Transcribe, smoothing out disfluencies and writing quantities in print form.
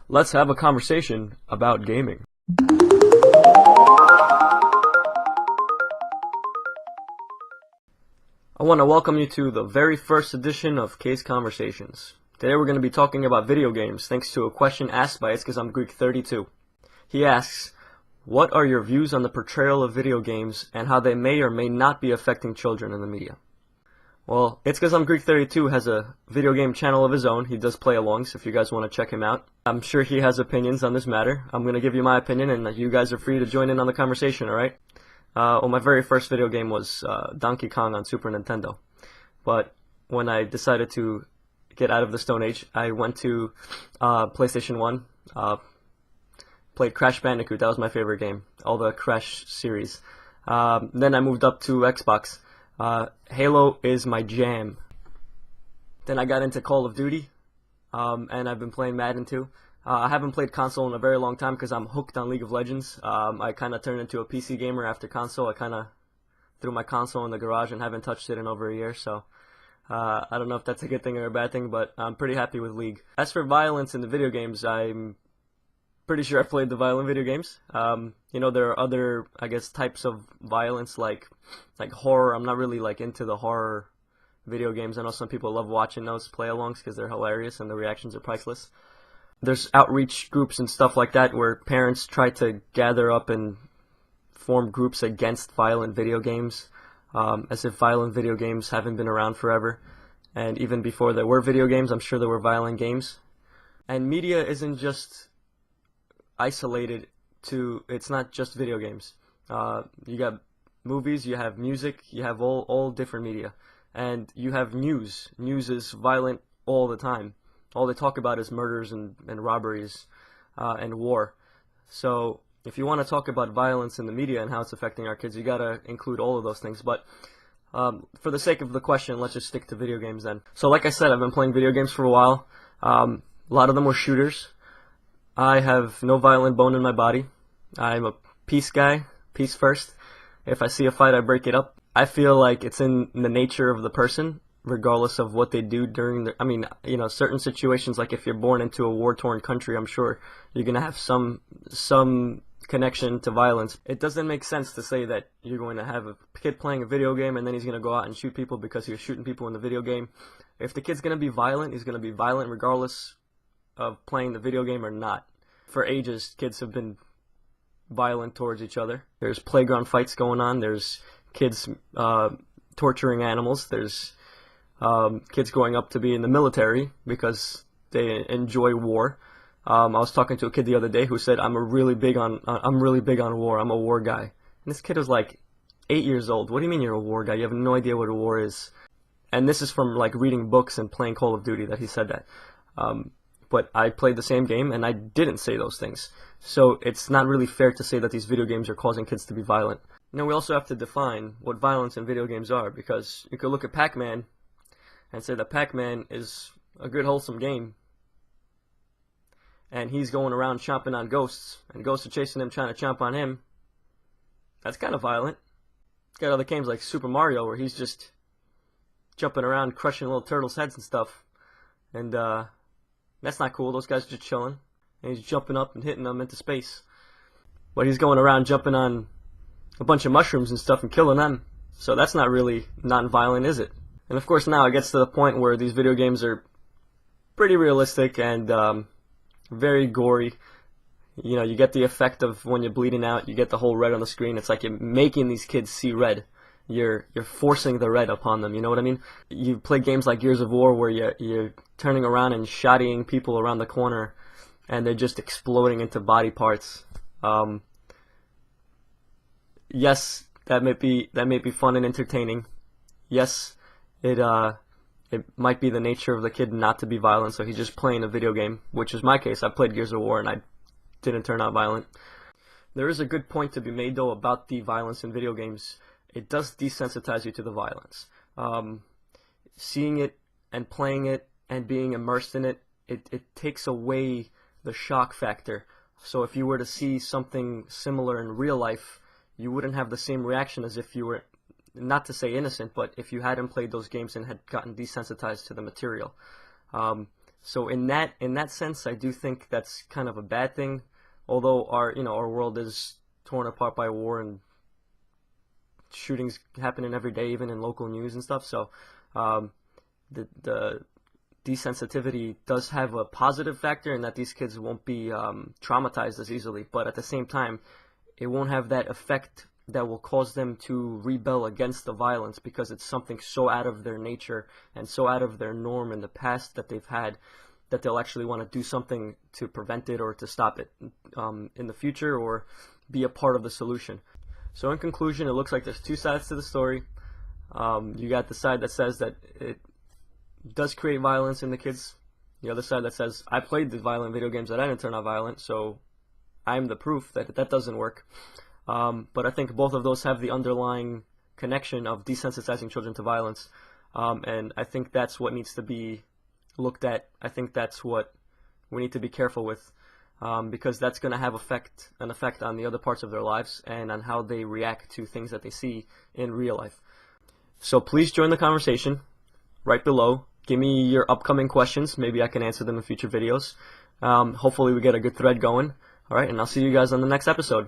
Let's have a conversation about gaming. I want to welcome you to the very first edition of Case Conversations. Today we're going to be talking about video games thanks to a question asked by It's 'Cause I'm Greek 32. He asks, what are your views on the portrayal of video games and how they may or may not be affecting children in the media? Well, It's 'Cause I'm Greek 32 has a video game channel of his own. He does play alongs if you guys want to check him out. I'm sure he has opinions on this matter. I'm going to give you my opinion and you guys are free to join in on the conversation, alright? Well, my very first video game was Donkey Kong on Super Nintendo. But when I decided to get out of the Stone Age, I went to PlayStation 1, played Crash Bandicoot. That was my favorite game, all the Crash series. Then I moved up to Xbox. Halo is my jam. Then I got into Call of Duty, and I've been playing Madden too. I haven't played console in a very long time because I'm hooked on League of Legends. I kind of turned into a PC gamer after console. I kind of threw my console in the garage and haven't touched it in over a year, so I don't know if that's a good thing or a bad thing, but I'm pretty happy with League. As for violence in the video games, I'm pretty sure I've played the violent video games. You know, there are other, I guess, types of violence like horror. I'm not really into the horror video games. I know some people love watching those play-alongs because they're hilarious and the reactions are priceless. There's outreach groups and stuff like that where parents try to gather up and form groups against violent video games, as if violent video games haven't been around forever. And even before there were video games, I'm sure there were violent games. And media isn't just isolated to, it's not just video games. You got movies, you have music, you have all different media. And you have news. News is violent all the time. All they talk about is murders and robberies and war. So if you want to talk about violence in the media and how it's affecting our kids, you gotta include all of those things. But for the sake of the question, let's just stick to video games then. So like I said, I've been playing video games for a while. A lot of them were shooters. I have no violent bone in my body. I'm a peace guy, peace first. If I see a fight, I break it up. I feel like it's in the nature of the person, regardless of what they do during the, certain situations, like if you're born into a war-torn country, I'm sure you're going to have some connection to violence. It doesn't make sense to say that you're going to have a kid playing a video game and then he's going to go out and shoot people because he was shooting people in the video game. If the kid's going to be violent, he's going to be violent regardless of playing the video game or not. For ages, kids have been violent towards each other. There's playground fights going on. There's kids torturing animals. There's kids going up to be in the military because they enjoy war. I was talking to a kid the other day who said, I'm really big on war. I'm a war guy. And this kid was like 8 years old. What do you mean you're a war guy? You have no idea what a war is. And this is from reading books and playing Call of Duty that he said that. But I played the same game and I didn't say those things. So it's not really fair to say that these video games are causing kids to be violent. Now we also have to define what violence in video games are, because you could look at Pac-Man and say that Pac-Man is a good wholesome game and he's going around chomping on ghosts and ghosts are chasing him, trying to chomp on him. That's kind of violent. Got other games like Super Mario where he's just jumping around crushing little turtles' heads and stuff, and that's not cool. Those guys are just chilling and he's jumping up and hitting them into space, but he's going around jumping on a bunch of mushrooms and stuff and killing them. So that's not really non-violent, is it? And of course now it gets to the point where these video games are pretty realistic and very gory. You know, you get the effect of when you're bleeding out, you get the whole red on the screen. It's like you're making these kids see red. You're forcing the red upon them, you know what I mean? You play games like Gears of War where you're turning around and shottying people around the corner and they're just exploding into body parts. Yes, that may be fun and entertaining. Yes, it might be the nature of the kid not to be violent, so he's just playing a video game, which is my case. I played Gears of War and I didn't turn out violent. There is a good point to be made though about the violence in video games. It does desensitize you to the violence. Seeing it and playing it and being immersed in it, it takes away the shock factor. So if you were to see something similar in real life, you wouldn't have the same reaction as if you were, not to say innocent, but if you hadn't played those games and had gotten desensitized to the material. So in that sense, I do think that's kind of a bad thing. Although our world is torn apart by war and shootings happening every day, even in local news and stuff. So the desensitivity does have a positive factor in that these kids won't be traumatized as easily. But at the same time, it won't have that effect that will cause them to rebel against the violence, because it's something so out of their nature and so out of their norm in the past that they've had, that they'll actually want to do something to prevent it or to stop it in the future, or be a part of the solution. So in conclusion, it looks like there's two sides to the story. You got the side that says that it does create violence in the kids. The other side that says, I played the violent video games that I didn't turn out violent, so I'm the proof that that doesn't work. But I think both of those have the underlying connection of desensitizing children to violence. And I think that's what needs to be looked at. I think that's what we need to be careful with, because that's going to have an effect on the other parts of their lives and on how they react to things that they see in real life. So please join the conversation right below. Give me your upcoming questions. Maybe I can answer them in future videos. Hopefully we get a good thread going. All right, and I'll see you guys on the next episode.